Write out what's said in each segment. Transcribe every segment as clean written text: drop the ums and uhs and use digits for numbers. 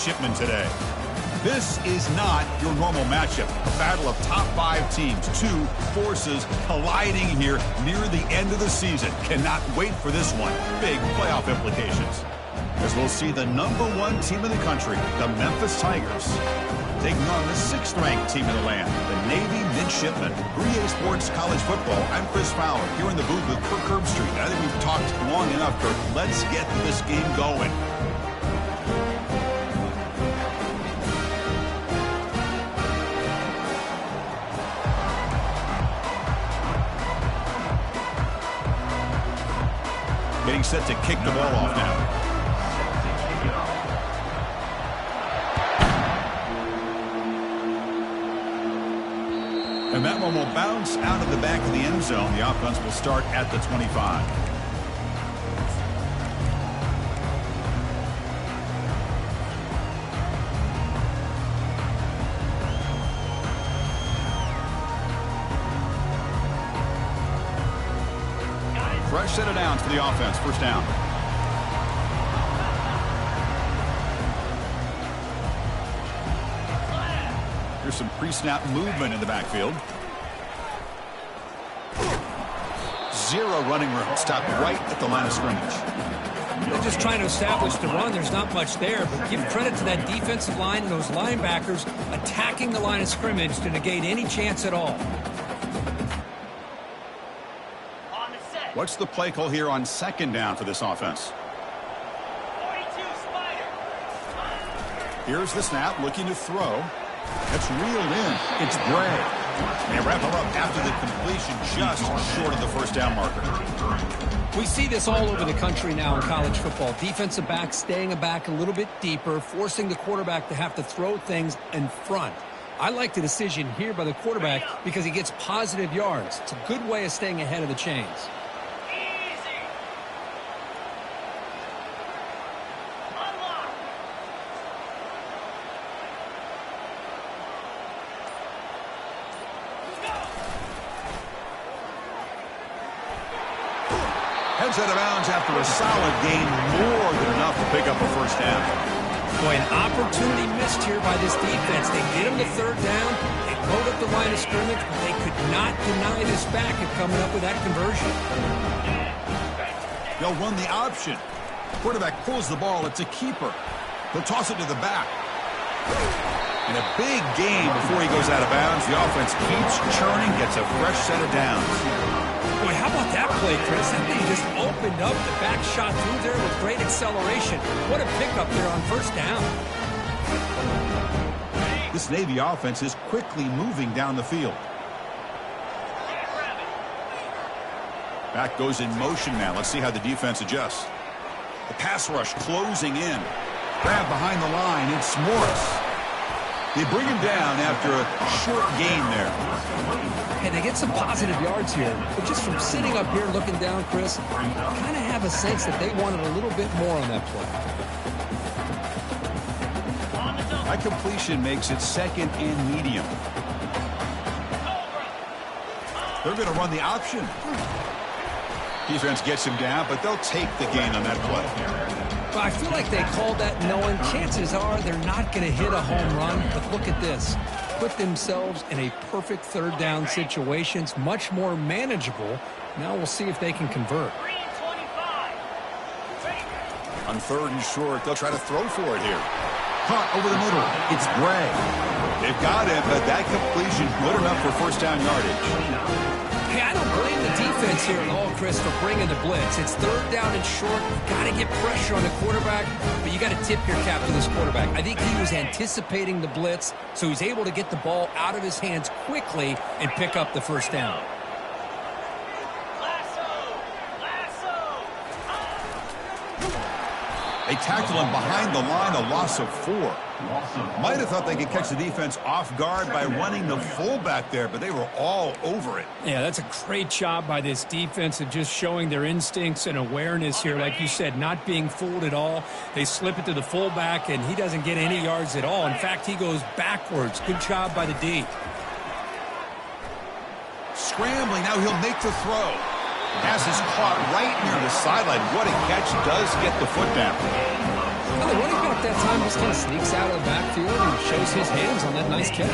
Shipman today. This is not your normal matchup. A battle of top 5 teams. Two forces colliding here near the end of the season. Cannot wait for this one. Big playoff implications. As we'll see the #1 team in the country, the Memphis Tigers, taking on the 6th-ranked team in the land, the Navy Midshipmen. 3A Sports College Football. I'm Chris Fowler here in the booth with Kirk Herbstreit. I think we've talked long enough, Kirk. Let's get this game going. Getting set to kick the ball off now. And that one will bounce out of the back of the end zone. The offense will start at the 25. Fresh set of downs for the offense. First down. Here's some pre-snap movement in the backfield. Zero running room. Stopped right at the line of scrimmage. They're just trying to establish the run. There's not much there, but give credit to that defensive line and those linebackers attacking the line of scrimmage to negate any chance at all. What's the play call here on 2nd down for this offense? 42 Spider. Here's the snap, looking to throw. That's reeled in. It's Bray. They wrap him up after the completion, just short of the first down marker. We see this all over the country now in college football. Defensive backs staying back a little bit deeper, forcing the quarterback to have to throw things in front. I like the decision here by the quarterback because he gets positive yards. It's a good way of staying ahead of the chains. Heads out of bounds after a solid gain, more than enough to pick up a first down. Boy, an opportunity missed here by this defense. They get him to 3rd down. They load up the line of scrimmage, but they could not deny this back of coming up with that conversion. They'll run the option. Quarterback pulls the ball. It's a keeper. He'll toss it to the back. And a big gain before he goes out of bounds. The offense keeps churning, gets a fresh set of downs. Boy, how about that play, Chris? That thing just opened up. The back shot through there with great acceleration. What a pickup there on 1st down. This Navy offense is quickly moving down the field. Back goes in motion now. Let's see how the defense adjusts. The pass rush closing in. Grab behind the line. It's Morris. They bring him down after a short gain there. And they get some positive yards here. But just from sitting up here looking down, Chris, I kind of have a sense that they wanted a little bit more on that play. That completion makes it 2nd and medium. They're going to run the option. Defense gets him down, but they'll take the gain on that play. But I feel like they called that knowing chances are they're not going to hit a home run. But look at this. Put themselves in a perfect 3rd down situation. It's much more manageable. Now we'll see if they can convert. On 3rd and short, they'll try to throw for it here. Caught over the middle. It's Bray. They've got him, but that completion good enough for first down yardage. Hey, I don't blame the defense here at all, Chris, for bringing the blitz. It's 3rd down and short. You've got to get pressure on the quarterback, but you got to tip your cap to this quarterback. I think he was anticipating the blitz, so he's able to get the ball out of his hands quickly and pick up the first down. They tackle him behind the line, a loss of 4. Might have thought they could catch the defense off guard by running the fullback there, but they were all over it. Yeah, that's a great job by this defense of just showing their instincts and awareness here. Like you said, not being fooled at all. They slip it to the fullback, and he doesn't get any yards at all. In fact, he goes backwards. Good job by the D. Scrambling, now he'll make the throw. Pass is caught right near the sideline. What a catch, does get the foot down. Well, the running back that time just kind of sneaks out of the backfield and shows his hands on that nice catch.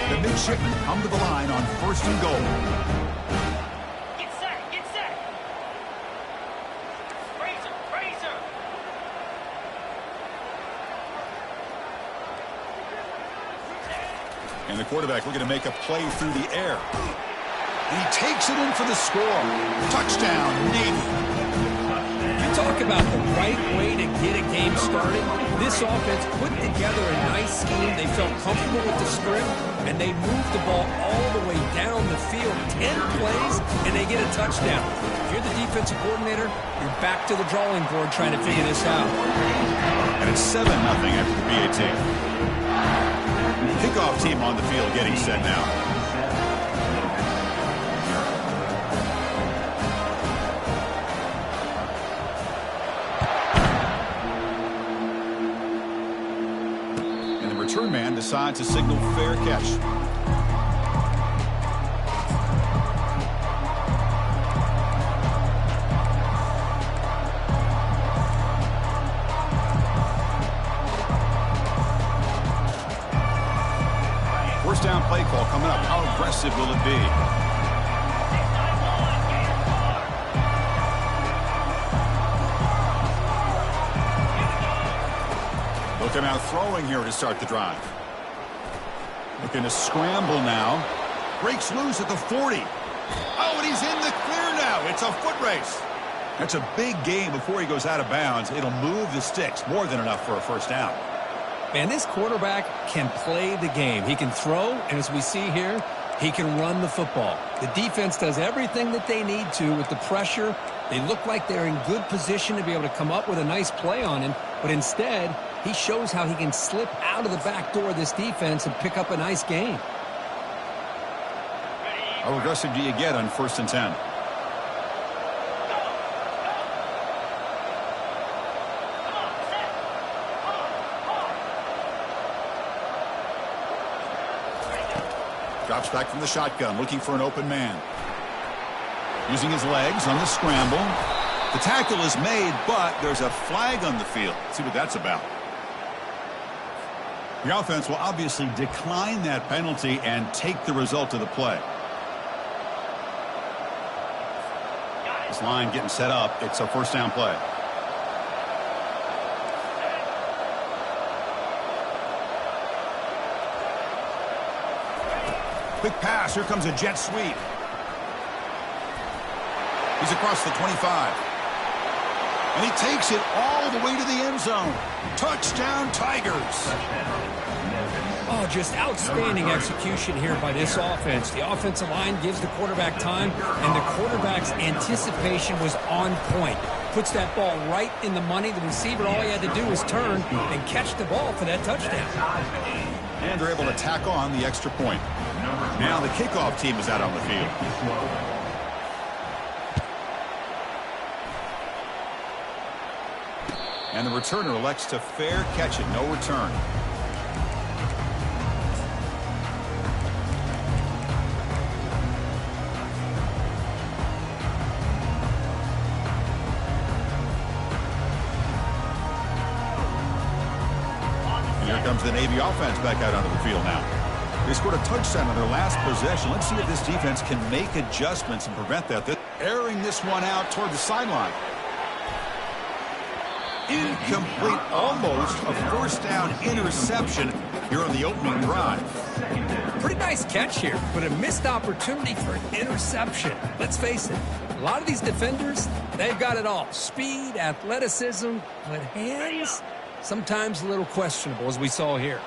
The midshipmen come to the line on 1st and goal. Get set, get set. Razor, razor. And the quarterback looking to make a play through the air. And he takes it in for the score. Touchdown, Navy. You talk about the right way to get a game started. This offense put together a nice scheme. They felt comfortable with the script, and they moved the ball all the way down the field. 10 plays, and they get a touchdown. If you're the defensive coordinator, you're back to the drawing board trying to figure this out. And it's 7-0 after the PAT. Kickoff team on the field getting set now. Return man decides to signal fair catch. First down play call coming up. How aggressive will it be? Looking out throwing here to start the drive. Looking to scramble now. Breaks loose at the 40. Oh, and he's in the clear now. It's a foot race. That's a big gain before he goes out of bounds. It'll move the sticks. More than enough for a first down. Man, this quarterback can play the game. He can throw, and as we see here, he can run the football. The defense does everything that they need to with the pressure. They look like they're in good position to be able to come up with a nice play on him, but instead, he shows how he can slip out of the back door of this defense and pick up a nice gain. How aggressive do you get on 1st and 10? Drops back from the shotgun, looking for an open man. Using his legs on the scramble. The tackle is made, but there's a flag on the field. Let's see what that's about. The offense will obviously decline that penalty and take the result of the play. This line getting set up. It's a first down play. Quick pass. Here comes a jet sweep. He's across the 25. And he takes it all the way to the end zone. Touchdown, Tigers. Oh, just outstanding execution here by this offense. The offensive line gives the quarterback time, and the quarterback's anticipation was on point. Puts that ball right in the money. The receiver, all he had to do was turn and catch the ball for that touchdown. And they're able to tack on the extra point. Now the kickoff team is out on the field. And the returner elects to fair catch it. No return. And here comes the Navy offense back out onto the field now. They scored a touchdown on their last possession. Let's see if this defense can make adjustments and prevent that. They're airing this one out toward the sideline. Incomplete, almost a first down interception here on the opening drive. Pretty nice catch here, but a missed opportunity for an interception. Let's face it, a lot of these defenders, they've got it all. Speed, athleticism, but hands, sometimes a little questionable, as we saw here.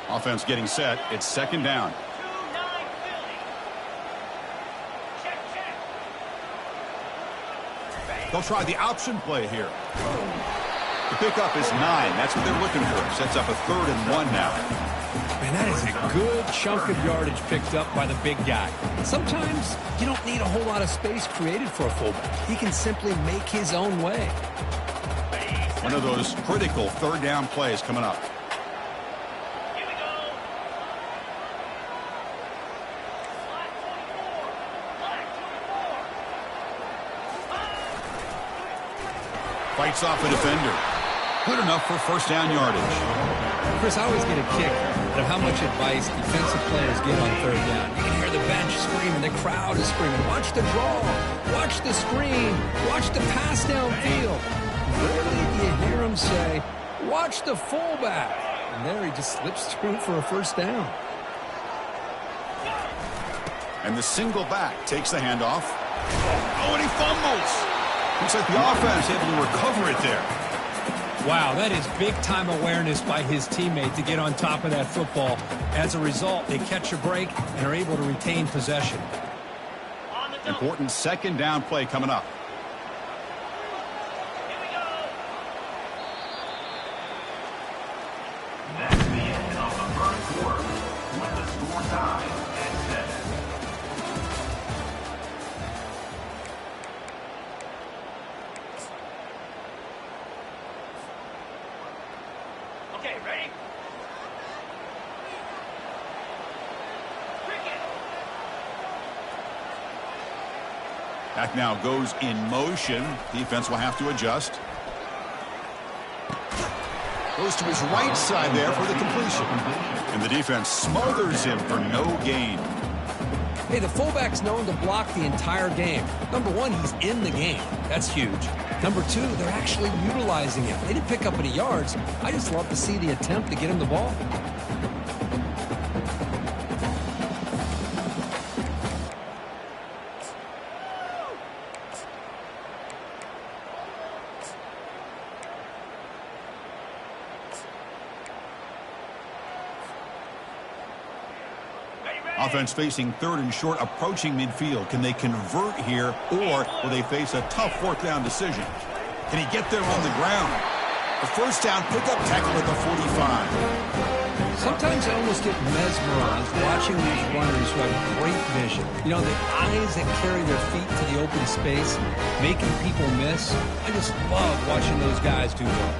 Offense getting set. It's second down. 2-9 Philly. Check, check. They'll try the option play here. The pickup is 9. That's what they're looking for. Sets up a 3rd and 1 now. Man, that is a good chunk of yardage picked up by the big guy. Sometimes you don't need a whole lot of space created for a fullback. He can simply make his own way. One of those critical 3rd down plays coming up. Here we go. Slot 24. Slot 24. Fights off a defender. Good enough for first down yardage. Chris, I always get a kick out of how much advice defensive players get on third down. You can hear the bench screaming. The crowd is screaming. Watch the draw. Watch the screen. Watch the pass downfield. Rarely do you hear them say, watch the fullback. And there he just slips through for a first down. And the single back takes the handoff. Oh, and he fumbles. Looks like the offense able to recover it there. Wow, that is big-time awareness by his teammate to get on top of that football. As a result, they catch a break and are able to retain possession. Important second down play coming up. Here we go. That's the end of the first quarter with the score tied at 7. Okay, ready? Cricket. Back now goes in motion. Defense will have to adjust. Goes to his right side there for the completion. And the defense smothers him for no gain. Hey, the fullback's known to block the entire game. Number one, he's in the game. That's huge. Number two, they're actually utilizing him. They didn't pick up any yards. I just love to see the attempt to get him the ball. Offense facing third and short, approaching midfield. Can they convert here, or will they face a tough fourth down decision? Can he get there on the ground? The first down pickup tackle at the 45. Sometimes I almost get mesmerized watching these runners who have great vision. You know, the eyes that carry their feet to the open space, making people miss. I just love watching those guys do well.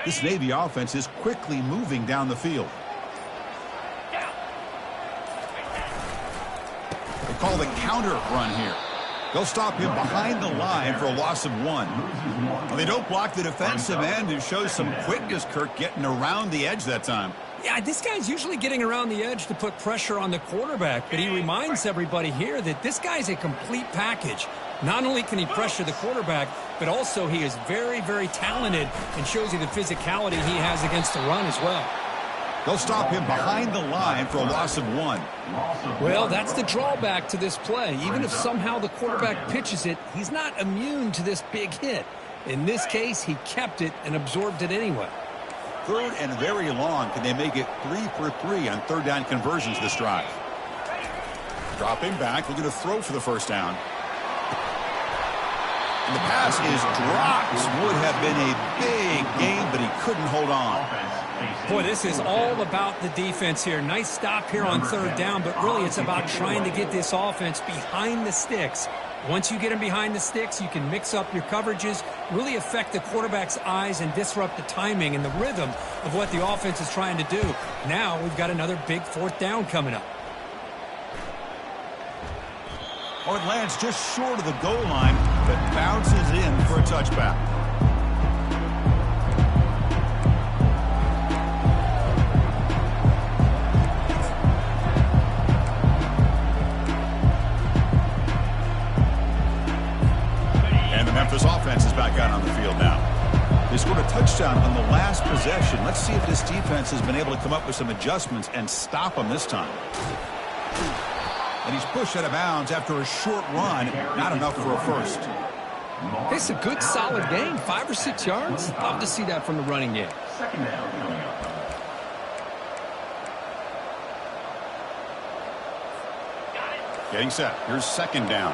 This Navy offense is quickly moving down the field. They call the counter run here. They'll stop him behind the line for a loss of 1. Well, they don't block the defensive end, who shows some quickness, Kirk, getting around the edge that time. Yeah, this guy's usually getting around the edge to put pressure on the quarterback, but he reminds everybody here that this guy's a complete package. Not only can he pressure the quarterback, but also he is very, very talented and shows you the physicality he has against the run as well. They'll stop him behind the line for a loss of 1. Well, that's the drawback to this play. Even if somehow the quarterback pitches it, he's not immune to this big hit. In this case, he kept it and absorbed it anyway. Third and very long. Can they make it 3 for 3 on third down conversions this drive? Dropping back, looking to throw for the first down. And the pass is dropped. Would have been a big game, but he couldn't hold on. Boy, this is all about the defense here. Nice stop here on third down, but really it's about trying to get this offense behind the sticks. Once you get them behind the sticks, you can mix up your coverages, really affect the quarterback's eyes and disrupt the timing and the rhythm of what the offense is trying to do. Now we've got another big fourth down coming up. Oh, it lands just short of the goal line, but bounces in for a touchback. And the Memphis offense is back out on the field now. They scored a touchdown on the last possession. Let's see if this defense has been able to come up with some adjustments and stop them this time. And he's pushed out of bounds after a short run. Not enough for a first. It's a good, solid game. 5 or 6 yards. Love to see that from the running game. Second down coming up. Getting set. Here's second down.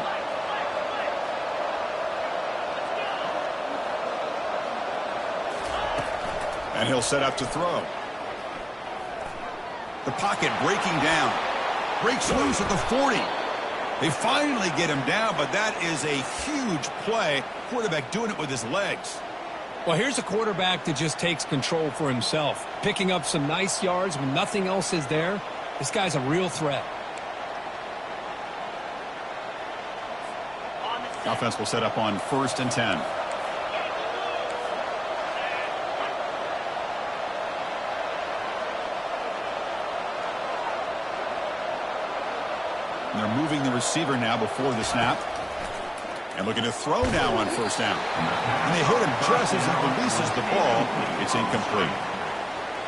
And he'll set up to throw. The pocket breaking down. Breaks loose at the 40. They finally get him down, but that is a huge play. Quarterback doing it with his legs. Well, here's a quarterback that just takes control for himself, picking up some nice yards when nothing else is there. This guy's a real threat. Offense will set up on 1st and 10. And they're moving the receiver now before the snap. And looking to throw now on 1st down. And they hit him just as he releases the ball. It's incomplete.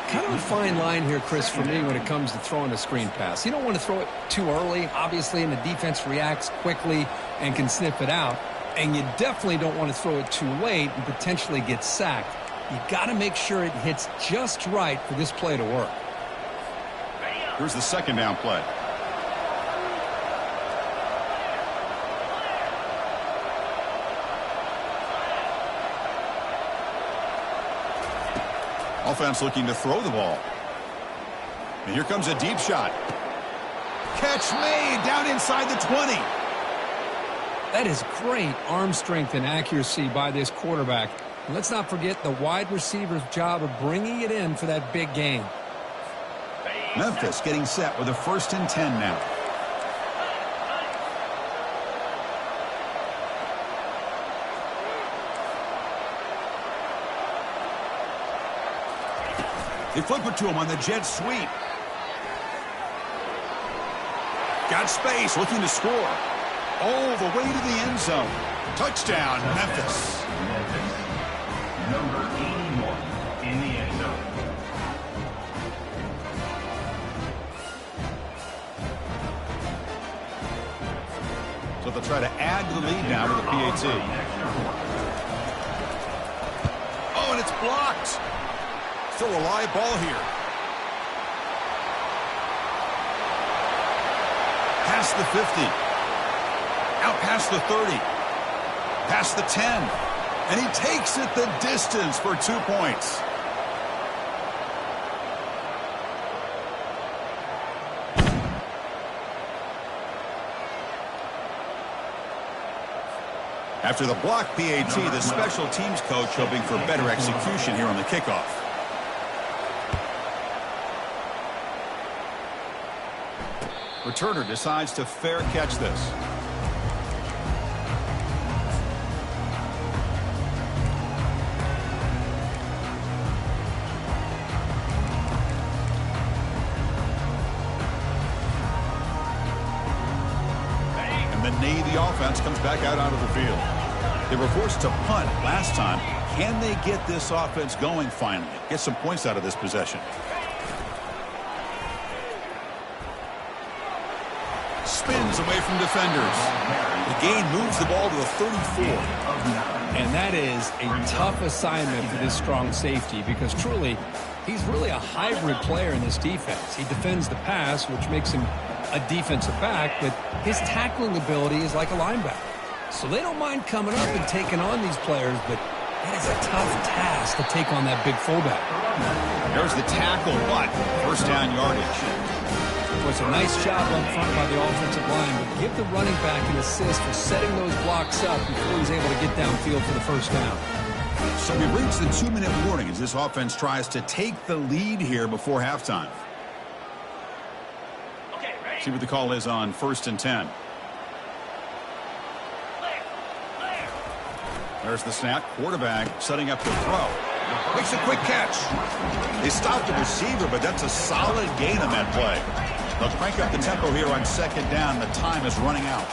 Kind of a fine line here, Chris, for me when it comes to throwing a screen pass. You don't want to throw it too early, obviously, and the defense reacts quickly and can sniff it out. And you definitely don't want to throw it too late and potentially get sacked. You got to make sure it hits just right for this play to work. Here's the 2nd down play. Offense looking to throw the ball. And here comes a deep shot. Catch made down inside the 20. That is great arm strength and accuracy by this quarterback. And let's not forget the wide receiver's job of bringing it in for that big gain. Memphis getting set with a 1st and 10 now. They flip it to him on the jet sweep. Got space, looking to score. All the way to the end zone. Touchdown, Memphis. Number 81 in the end zone. So they'll try to add to the lead now with the PAT. Oh, and it's blocked. Still a live ball here. Past the 50. Out past the 30. Past the 10. And he takes it the distance for 2 points. After the block PAT, the special teams coach hoping for better execution here on the kickoff. Returner decides to fair catch this. And the Navy offense comes back out onto the field. They were forced to punt last time. Can they get this offense going finally? Get some points out of this possession. Spins away from defenders. The gain moves the ball to the 34. And that is a tough assignment for this strong safety because truly, he's really a hybrid player in this defense. He defends the pass, which makes him a defensive back, but his tackling ability is like a linebacker. So they don't mind coming up and taking on these players, but it is a tough task to take on that big fullback. There's the tackle, but 1st down yardage. It was a nice job up front by the offensive line, but give the running back an assist for setting those blocks up before he's able to get downfield for the 1st down. So we reach the 2-minute warning as this offense tries to take the lead here before halftime. Okay, ready? See what the call is on 1st and 10. There's the snap. Quarterback setting up the throw. Makes a quick catch. They stopped the receiver, but that's a solid gain on that play. They'll crank up the tempo here on 2nd down. The time is running out.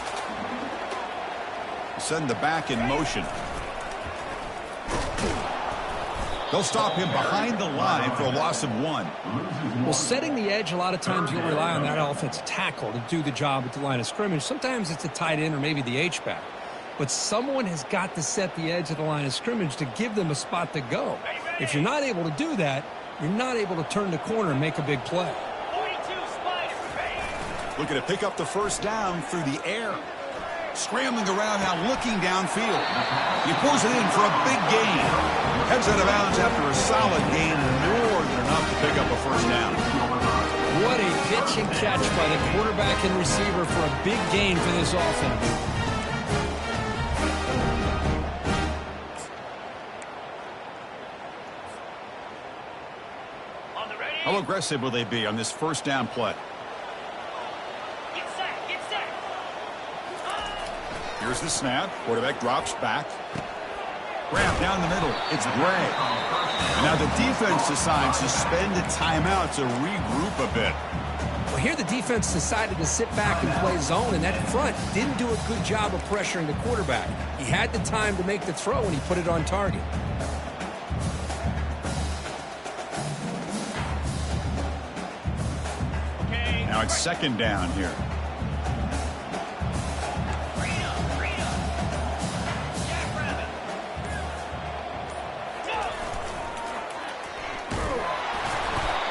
Send the back in motion. They'll stop him behind the line for a loss of 1. Well, setting the edge, a lot of times you'll rely on that offensive tackle to do the job at the line of scrimmage. Sometimes it's a tight end or maybe the H-back. But someone has got to set the edge of the line of scrimmage to give them a spot to go. If you're not able to do that, you're not able to turn the corner and make a big play. 42 Spider, ready? Looking to pick up the 1st down through the air. Scrambling around now, looking downfield. He pulls it in for a big gain. Heads out of bounds after a solid gain, more than enough to pick up a 1st down. What a pitch and catch by the quarterback and receiver for a big gain for this offense. How aggressive will they be on this first down play? Get set, get set. Here's the snap. Quarterback drops back. Grab down the middle. It's Gray. And now the defense decides to spend a timeout to regroup a bit. Well, here the defense decided to sit back and play zone, and that front didn't do a good job of pressuring the quarterback. He had the time to make the throw, and he put it on target. Now it's second down here.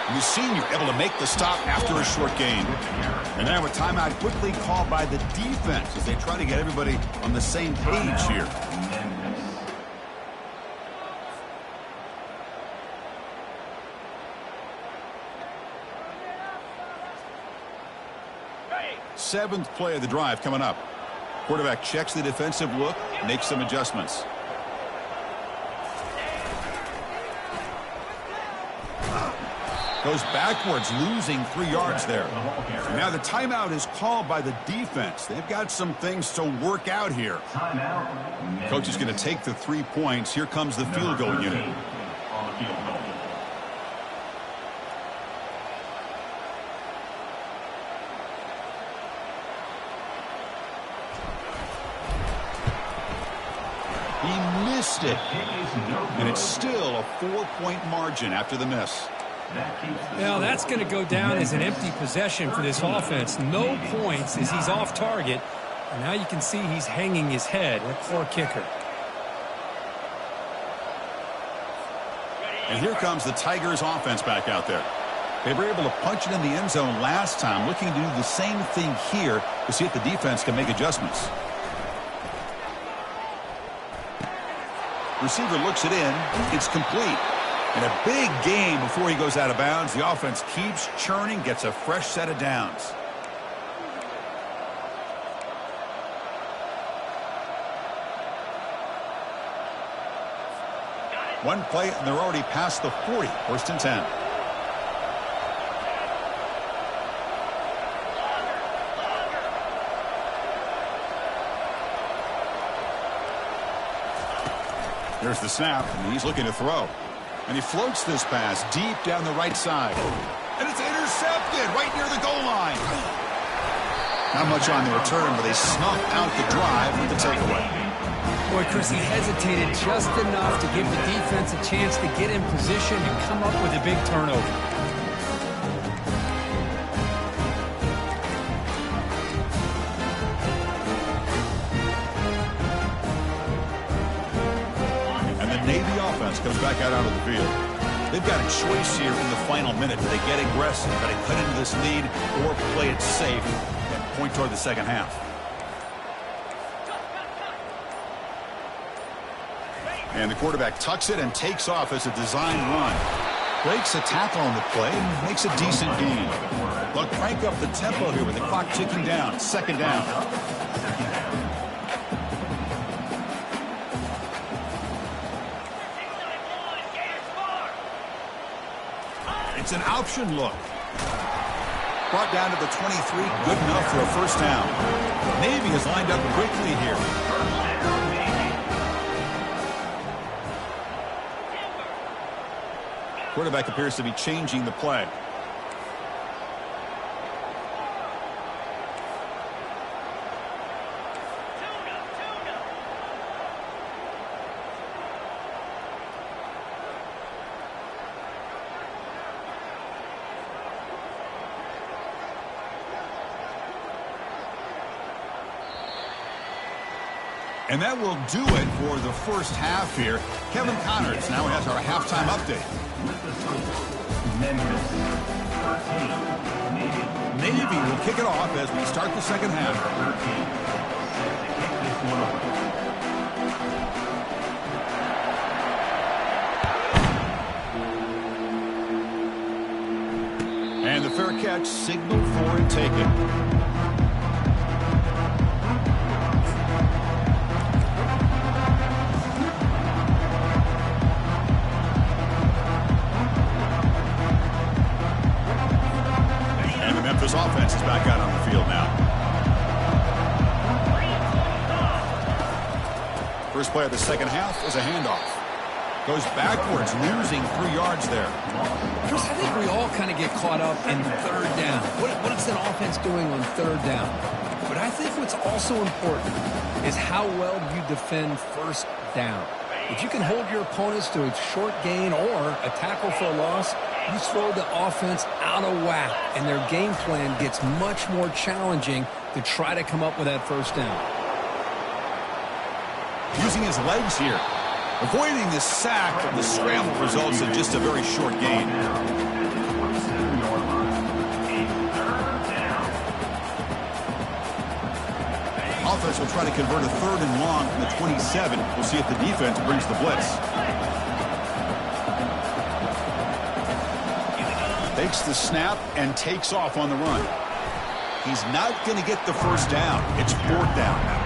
The senior able to make the stop after a short gain. And now a timeout quickly called by the defense as they try to get everybody on the same page here. Seventh play of the drive coming up. Quarterback checks the defensive look, makes some adjustments. Goes backwards, losing 3 yards there. Now the timeout is called by the defense. They've got some things to work out here. Coach is going to take the 3 points. Here comes the field goal unit. He missed it. And it's still a 4-point margin after the miss. Well, that's going to go down as an empty possession for this offense. No points as he's off target. And now you can see he's hanging his head. A poor kicker. And here comes the Tigers offense back out there. They were able to punch it in the end zone last time, looking to do the same thing here to see if the defense can make adjustments. Receiver looks it in. It's complete. And a big gain before he goes out of bounds. The offense keeps churning, gets a fresh set of downs. One play, and they're already past the 40. First and 10. There's the snap, and he's looking to throw. And he floats this pass deep down the right side. And it's intercepted right near the goal line. Not much on the return, but they snuff out the drive with the takeaway. Boy, Chris, he hesitated just enough to give the defense a chance to get in position and come up with a big turnover. Comes back out onto the field. They've got a choice here in the final minute. Do they get aggressive? Do they cut into this lead or play it safe and point toward the second half? And the quarterback tucks it and takes off as a design run. Breaks a tackle on the play and makes a decent gain. They'll crank up the tempo here with the clock ticking down. Second down. It's an option look. Brought down to the 23. Good enough for a first down. Navy has lined up quickly here. Quarterback appears to be changing the play. And that will do it for the first half here. Kevin Connors now has our halftime update. Navy will kick it off as we start the second half. And the fair catch. catch signaled for and taken. And the Memphis offense is back out on the field now. First play of the second half is a handoff. Goes backwards, losing 3 yards there. Chris, I think we all kind of get caught up in third down. What is that offense doing on third down? But I think what's also important is how well you defend first down. If you can hold your opponents to a short gain or a tackle for a loss, you throw the offense out of whack, and their game plan gets much more challenging to try to come up with that first down. Using his legs here. Avoiding the sack, the scramble results in just a very short gain. Offense will try to convert a 3rd and long from the 27. We'll see if the defense brings the blitz. Takes the snap and takes off on the run. He's not going to get the first down. It's 4th down.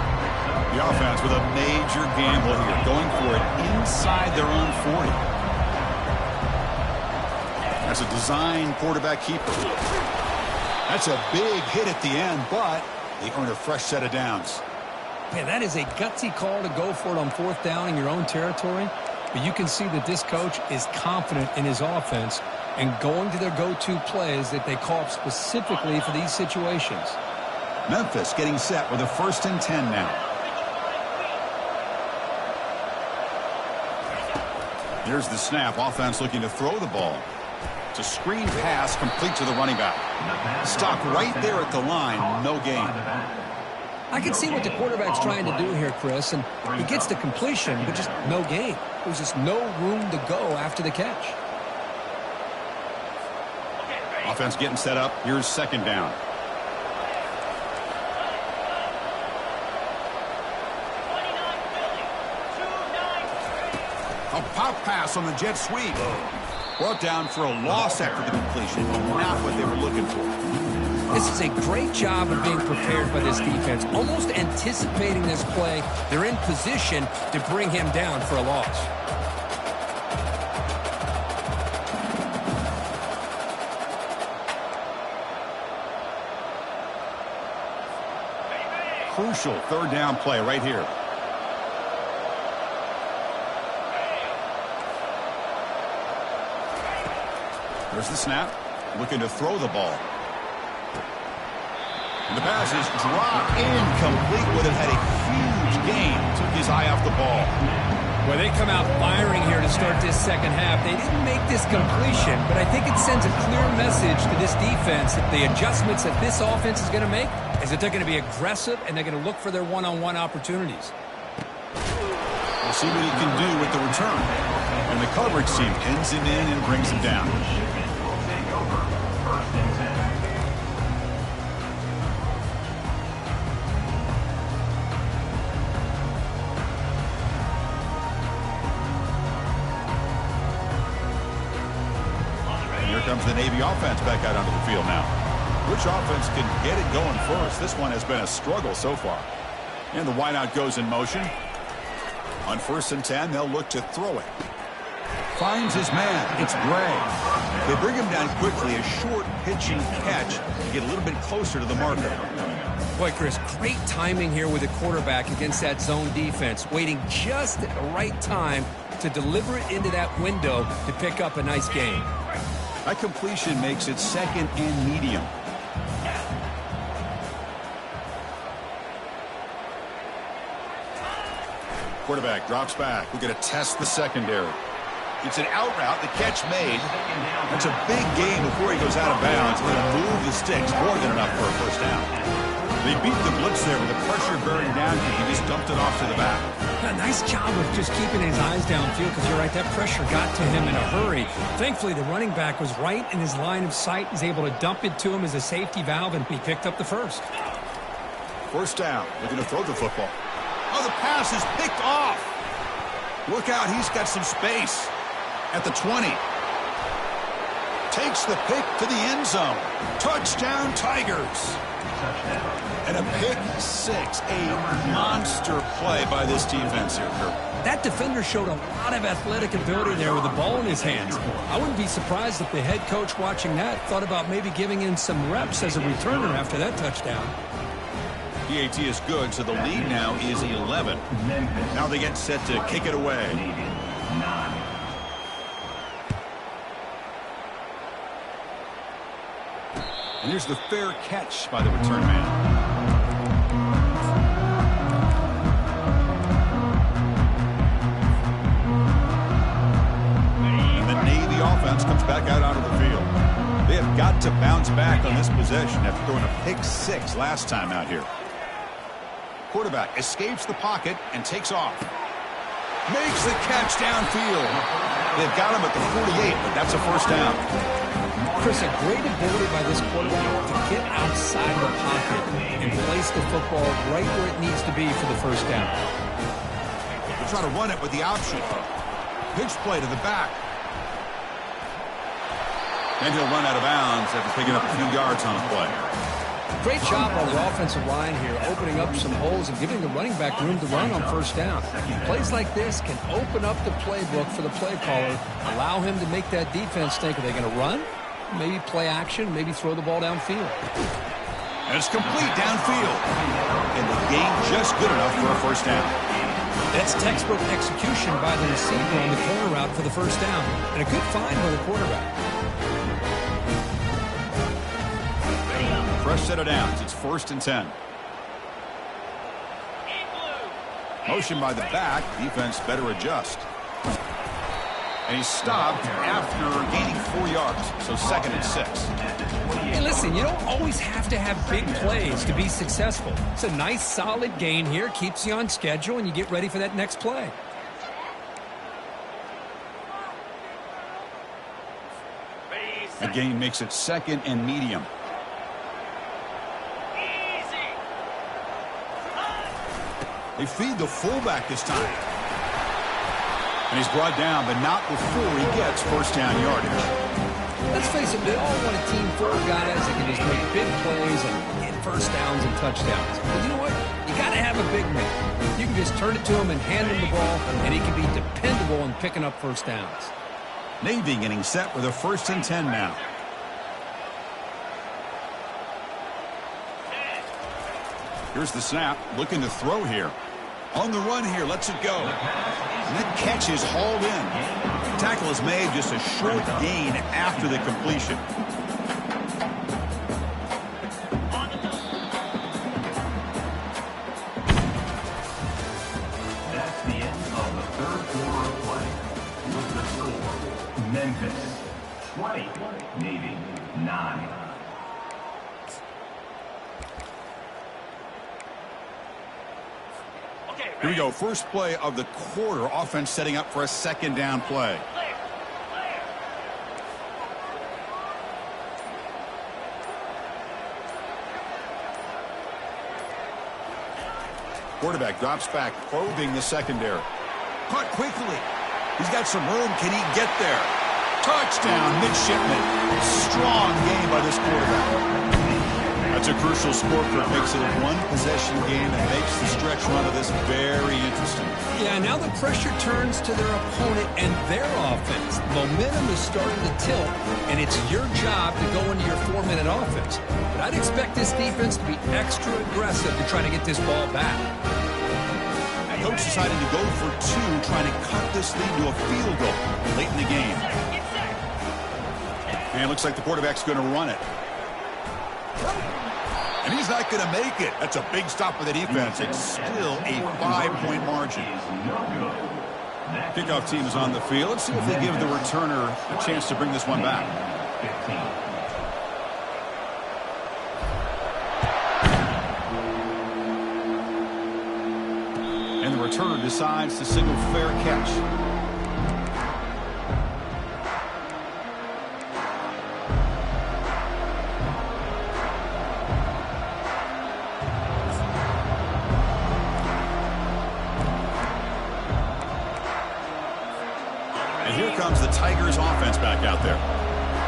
The offense with a major gamble here, going for it inside their own 40. That's a design quarterback keeper. That's a big hit at the end, but they earn a fresh set of downs. Man, that is a gutsy call to go for it on 4th down in your own territory. But you can see that this coach is confident in his offense and going to their go-to plays that they call up specifically for these situations. Memphis getting set with a 1st and 10 now. Here's the snap. Offense looking to throw the ball. It's a screen pass complete to the running back. Stopped right there at the line. No gain. I can see what the quarterback's trying to do here, Chris, and he gets the completion, but just no gain. There's just no room to go after the catch. Offense getting set up. Here's 2nd down. A pop pass on the jet sweep. Brought down for a loss after the completion. Not what they were looking for. This is a great job of being prepared by this defense. Almost anticipating this play. They're in position to bring him down for a loss. Crucial 3rd down play right here. There's the snap. Looking to throw the ball. And the pass is dropped incomplete with it. Had a huge gain. Took his eye off the ball. Well, they come out firing here to start this second half. They didn't make this completion, but I think it sends a clear message to this defense that the adjustments that this offense is going to make is that they're going to be aggressive and they're going to look for their one-on-one opportunities. We'll see what he can do with the return. And the coverage team pins him in and brings him down. Comes the Navy offense back out onto the field now. Which offense can get it going first? This one has been a struggle so far. And the wideout goes in motion. On 1st and 10, they'll look to throw it. Finds his man. It's Gray. They bring him down quickly. A short pitching catch to get a little bit closer to the marker. Boy, Chris, great timing here with the quarterback against that zone defense. Waiting just at the right time to deliver it into that window to pick up a nice gain. That completion makes it 2nd and medium. Quarterback drops back. We're going to test the secondary. It's an out route. The catch made. That's a big gain before he goes out of bounds. He'll move the sticks. More than enough for a first down. They beat the blitz there with the pressure bearing down. He just dumped it off to the back. A nice job of just keeping his eyes downfield because you're right, that pressure got to him in a hurry. Thankfully, the running back was right in his line of sight. He's able to dump it to him as a safety valve, and he picked up the first. First down. Looking to throw the football. Oh, the pass is picked off. Look out. He's got some space at the 20. Takes the pick to the end zone. Touchdown, Tigers. And a pick six. A monster play by this defense here, Kirk. That defender showed a lot of athletic ability there with the ball in his hands. I wouldn't be surprised if the head coach watching that thought about maybe giving him some reps as a returner after that touchdown. PAT is good, so the lead now is 11. Now they get set to kick it away. And here's the fair catch by the return man. Offense comes back out onto the field. They have got to bounce back on this possession after throwing a pick six last time out here. Quarterback escapes the pocket and takes off. Makes the catch downfield. They've got him at the 48, but that's a first down. Chris, a great ability by this quarterback to get outside the pocket and place the football right where it needs to be for the first down. They try to run it with the option. Pitch play to the back. And he'll run out of bounds after picking up a few yards on the play. Great job on the offensive line here, opening up some holes and giving the running back room to run on first down. Plays like this can open up the playbook for the play caller, allow him to make that defense think, are they going to run? Maybe play action, maybe throw the ball downfield. And it's complete downfield. And the game just good enough for a first down. That's textbook execution by the receiver on the corner route for the first down. And a good find by the quarterback. Fresh set of downs. It's 1st and 10. Motion by the back. Defense better adjust. And he stopped after gaining 4 yards. So 2nd and 6. Hey, listen, you don't always have to have big plays to be successful. It's a nice, solid gain here. Keeps you on schedule, and you get ready for that next play. The gain makes it 2nd and medium. They feed the fullback this time. And he's brought down, but not before he gets first down yardage. Let's face it, we all want a team full of guys that can just make big plays and get first downs and touchdowns. But you know what? You got to have a big man. You can just turn it to him and hand him the ball, and he can be dependable in picking up first downs. Navy getting set with a 1st and 10 now. Here's the snap, looking to throw here. On the run here, lets it go. And that catch is hauled in. Tackle is made, just a short gain after the completion. That's the end of the 3rd quarter of play. With the score, Memphis 20, Navy 9. Here we go. First play of the quarter. Offense setting up for a 2nd down play. Quarterback drops back, probing the secondary. Caught quickly. He's got some room. Can he get there? Touchdown, midshipman. Strong game by this quarterback. That's a crucial score for it. Makes it a one-possession game and makes the stretch run of this very interesting. Yeah, now the pressure turns to their opponent and their offense. Momentum is starting to tilt, and it's your job to go into your 4-minute offense. But I'd expect this defense to be extra aggressive to try to get this ball back. The coach decided to go for 2, trying to cut this lead to a field goal late in the game. And it looks like the quarterback's going to run it. And he's not going to make it. That's a big stop for the defense. It's still a 5-point margin. Kickoff team is on the field. Let's see if they give the returner a chance to bring this one back. And the returner decides to signal fair catch. And here comes the Tigers offense back out there.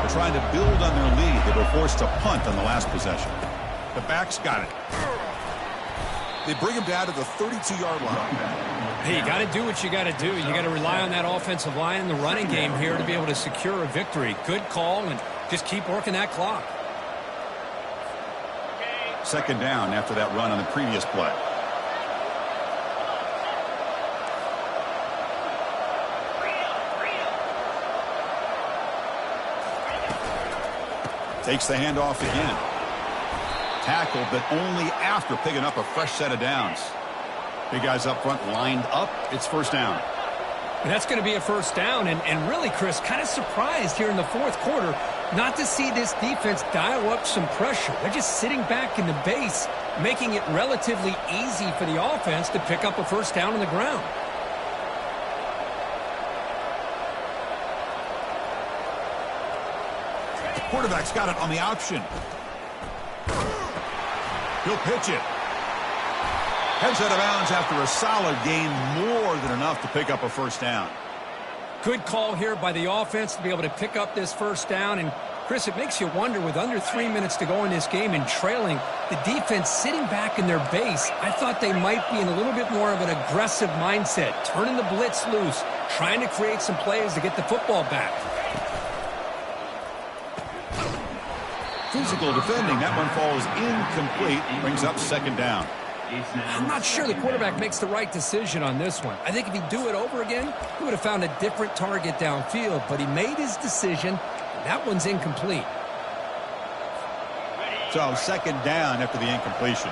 They're trying to build on their lead. They were forced to punt on the last possession. The backs got it. They bring him down to the 32-yard line. Hey, you got to do what you got to do. You got to rely on that offensive line in the running game here to be able to secure a victory. Good call, and just keep working that clock. Second down after that run on the previous play. Takes the handoff again. Tackled, but only after picking up a fresh set of downs. Big guys up front lined up. It's first down. And that's going to be a first down. And really, Chris, kind of surprised here in the fourth quarter not to see this defense dial up some pressure. They're just sitting back in the base, making it relatively easy for the offense to pick up a first down on the ground. Quarterback's got it on the option. He'll pitch it. Heads out of bounds after a solid gain, more than enough to pick up a first down. Good call here by the offense to be able to pick up this first down. And, Chris, it makes you wonder, with under 3 minutes to go in this game and trailing, the defense sitting back in their base, I thought they might be in a little bit more of an aggressive mindset, turning the blitz loose, trying to create some plays to get the football back. Physical defending. That one falls incomplete. Brings up second down. I'm not sure the quarterback makes the right decision on this one. I think if he'd do it over again, he would have found a different target downfield. But he made his decision. That one's incomplete. So second down after the incompletion.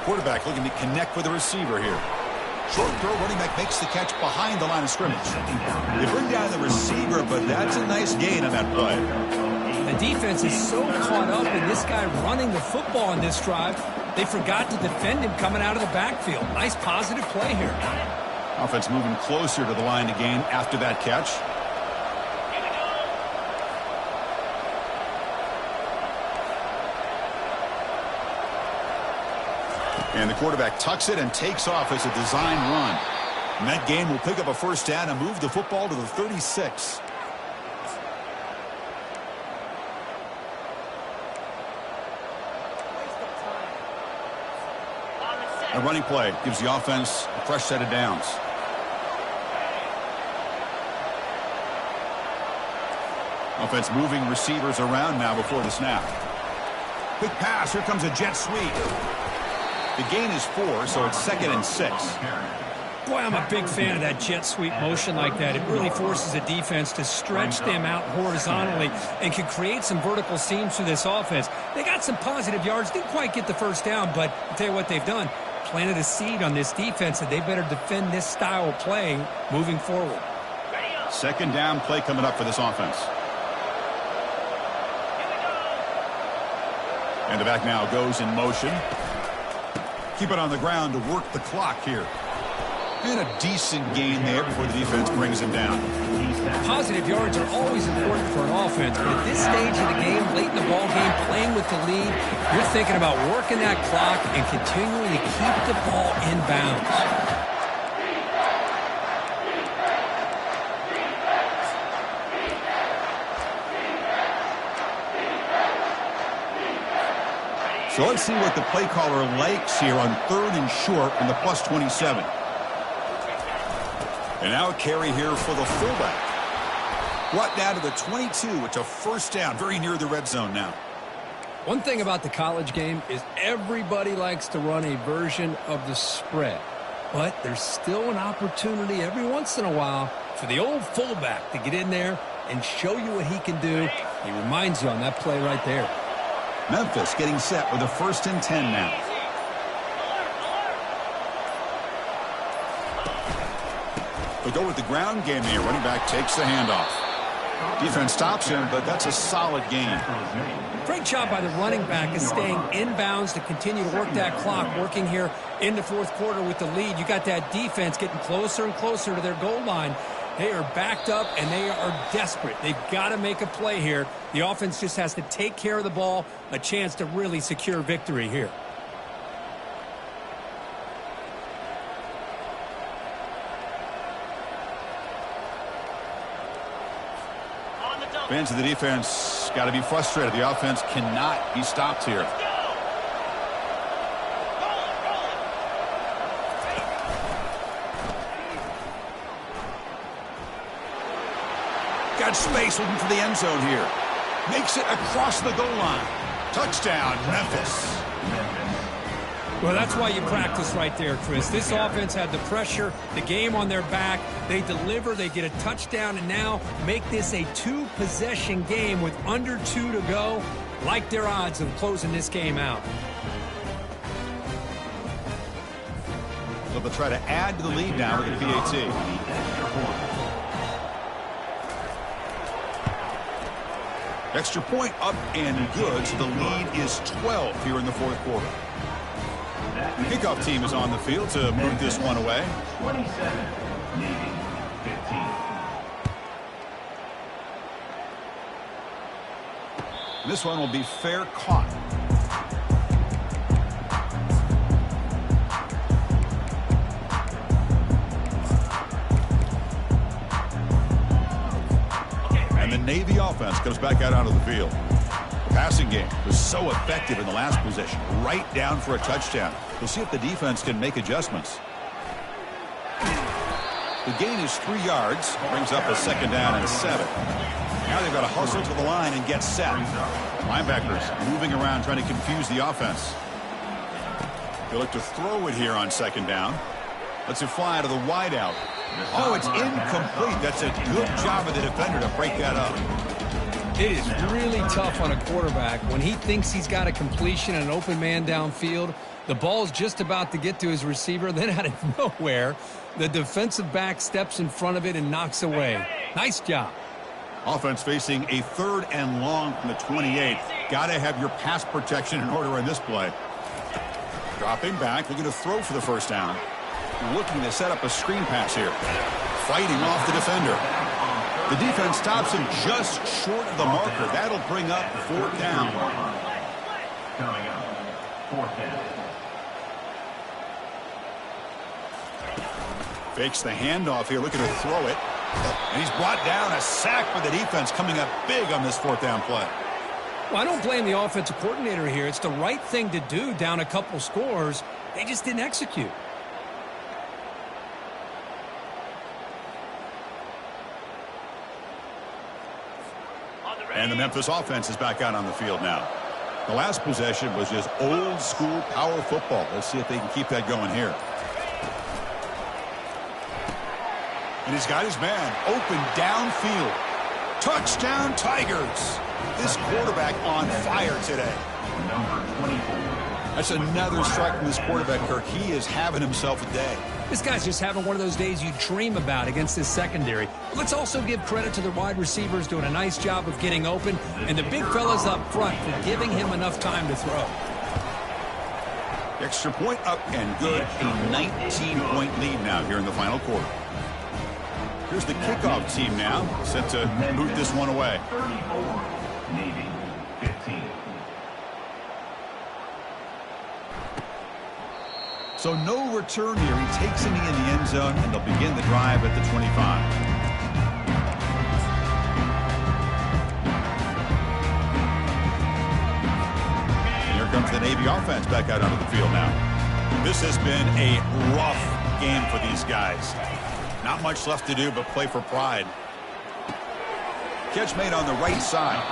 Quarterback looking to connect with the receiver here. Short throw, running back makes the catch behind the line of scrimmage. They bring down the receiver, but that's a nice gain on that play. The defense is so caught up in this guy running the football on this drive, they forgot to defend him coming out of the backfield. Nice positive play here. Offense moving closer to the line to gain after that catch. And the quarterback tucks it and takes off as a design run. And that gain will pick up a first down and move the football to the 36. A running play gives the offense a fresh set of downs. Offense moving receivers around now before the snap. Quick pass. Here comes a jet sweep. The gain is 4, so it's 2nd and 6. Boy, I'm a big fan of that jet sweep motion like that. It really forces a defense to stretch them out horizontally and can create some vertical seams for this offense. They got some positive yards, didn't quite get the first down, but I'll tell you what they've done. Planted a seed on this defense, and they better defend this style of play moving forward. Second down play coming up for this offense. And the back now goes in motion. Keep it on the ground to work the clock here. And a decent gain there before the defense brings him down. Positive yards are always important for an offense, but at this stage of the game, late in the ball game, playing with the lead, you're thinking about working that clock and continuing to keep the ball in bounds. So let's see what the play caller likes here on 3rd and short on the +27. And now a carry here for the fullback. Brought down to the 22. It's a first down, very near the red zone now. One thing about the college game is everybody likes to run a version of the spread. But there's still an opportunity every once in a while for the old fullback to get in there and show you what he can do. He reminds you on that play right there. Memphis getting set with a 1st and 10 now. They go with the ground game here. Running back takes the handoff. Defense stops him, but that's a solid gain. Great job by the running back is staying inbounds to continue to work that clock, working here in the fourth quarter with the lead. You got that defense getting closer and closer to their goal line. They are backed up, and they are desperate. They've got to make a play here. The offense just has to take care of the ball, a chance to really secure victory here. Fans of the defense got to be frustrated. The offense cannot be stopped here. Got space looking for the end zone here. Makes it across the goal line. Touchdown, Memphis. Well, that's why you practice right there, Chris. This offense had the pressure, the game on their back. They deliver, they get a touchdown, and now make this a two-possession game with under 2 to go. Like their odds of closing this game out. So they'll try to add to the lead now with the PAT. Extra point up and good, so the lead is 12 here in the fourth quarter. The kickoff team is on the field to move this one away. 27, leading 15. This one will be fair caught. And the Navy offense comes back out onto the field. The passing game was so effective in the last possession, right down for a touchdown. We'll see if the defense can make adjustments. The gain is 3 yards, brings up a 2nd down and 7. Now they've got to hustle to the line and get set. Linebackers moving around trying to confuse the offense. They look to throw it here on 2nd down. Lets it fly to the wideout. Oh, it's incomplete. That's a good job of the defender to break that up. It is really tough on a quarterback when he thinks he's got a completion and an open man downfield. The ball's just about to get to his receiver. Then out of nowhere, the defensive back steps in front of it and knocks away. Nice job. Offense facing a 3rd and long from the 28. Got to have your pass protection in order in this play. Dropping back, looking to throw for the 1st down. Looking to set up a screen pass here. Fighting off the defender. The defense stops him just short of the marker. That'll bring up 4th down. Coming up, 4th down. Fakes the handoff here, looking to throw it. And he's brought down. A sack for the defense coming up big on this 4th down play. Well, I don't blame the offensive coordinator here. It's the right thing to do down a couple scores. They just didn't execute. And the Memphis offense is back out on the field now. The last possession was just old school power football. Let's see if they can keep that going here. And he's got his man open downfield. Touchdown, Tigers. This quarterback on fire today. Number 24. That's another strike from this quarterback, Kirk. He is having himself a day. This guy's just having one of those days you dream about against this secondary. Let's also give credit to the wide receivers doing a nice job of getting open, and the big fellas up front for giving him enough time to throw. Extra point up and good. A 19-point lead now here in the final quarter. Here's the kickoff team now, set to boot this one away. 34, Navy 15. So no return here. He takes a knee in the end zone, and they'll begin the drive at the 25. Here comes the Navy offense back out onto the field now. This has been a rough game for these guys. Not much left to do but play for pride. Catch made on the right side.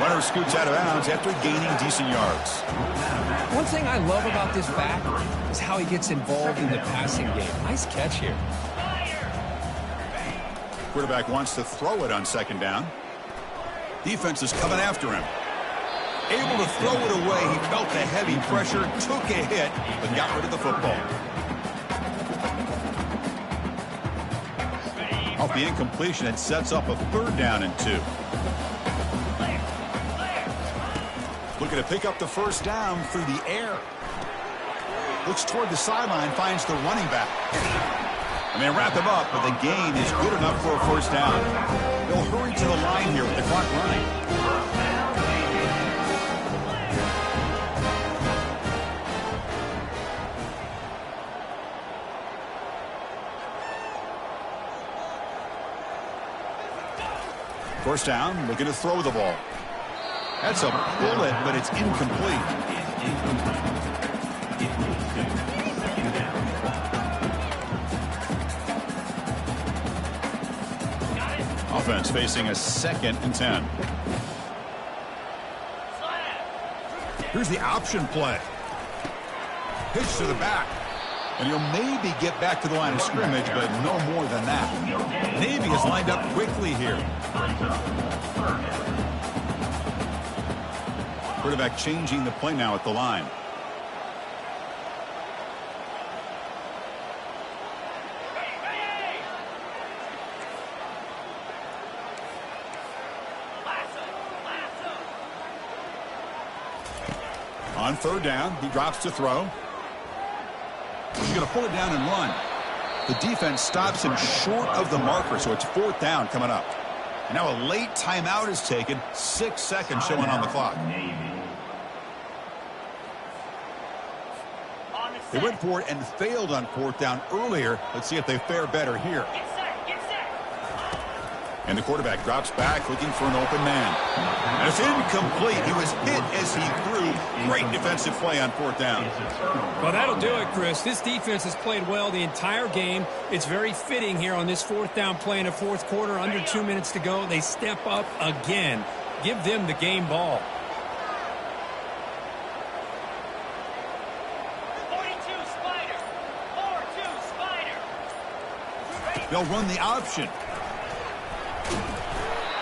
Runner scoots out of bounds after gaining decent yards. One thing I love about this back is how he gets involved in the passing game. Nice catch here. Quarterback wants to throw it on 2nd down. Defense is coming after him. Able to throw it away. He felt the heavy pressure, took a hit, but got rid of the football. Off the incompletion, it sets up a 3rd down and 2. Looking to pick up the 1st down through the air. Looks toward the sideline, finds the running back. And they wrap him up, but the gain is good enough for a 1st down. They'll hurry to the line here with the clock running. First down, looking to throw the ball. That's a bullet, but it's incomplete. Offense facing a 2nd and 10. Here's the option play. Pitch to the back. And he'll maybe get back to the line of scrimmage, but no more than that. Navy is lined up quickly here. Quarterback changing the play now at the line. On 3rd down, he drops to throw. He's going to pull it down and run. The defense stops him short of the marker, so it's 4th down coming up. And now a late timeout is taken. 6 seconds showing on the clock. They went for it and failed on 4th down earlier. Let's see if they fare better here. And the quarterback drops back looking for an open man. And it's incomplete. He was hit as he threw. Great defensive play on 4th down. Well, that'll do it, Chris. This defense has played well the entire game. It's very fitting here on this 4th down play in the 4th quarter. Under 2 minutes to go. They step up again. Give them the game ball. 42 Spider. 4-2 Spider. They'll run the option.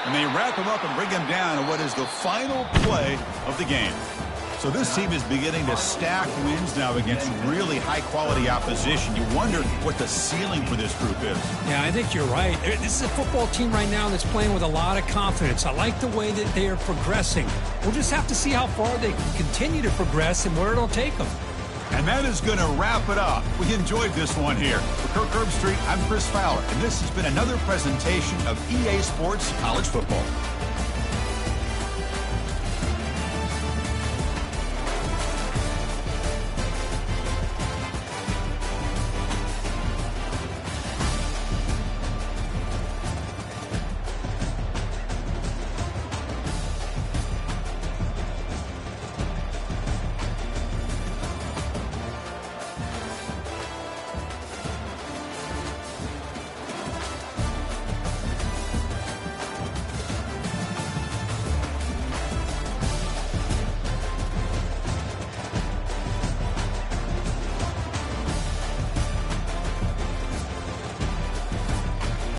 And they wrap him up and bring him down in what is the final play of the game. So this team is beginning to stack wins now against really high-quality opposition. You wonder what the ceiling for this group is. Yeah, I think you're right. This is a football team right now that's playing with a lot of confidence. I like the way that they are progressing. We'll just have to see how far they can continue to progress and where it'll take them. And that is going to wrap it up. We enjoyed this one here. For Kirk Herbstreit, I'm Chris Fowler, and this has been another presentation of EA Sports College Football.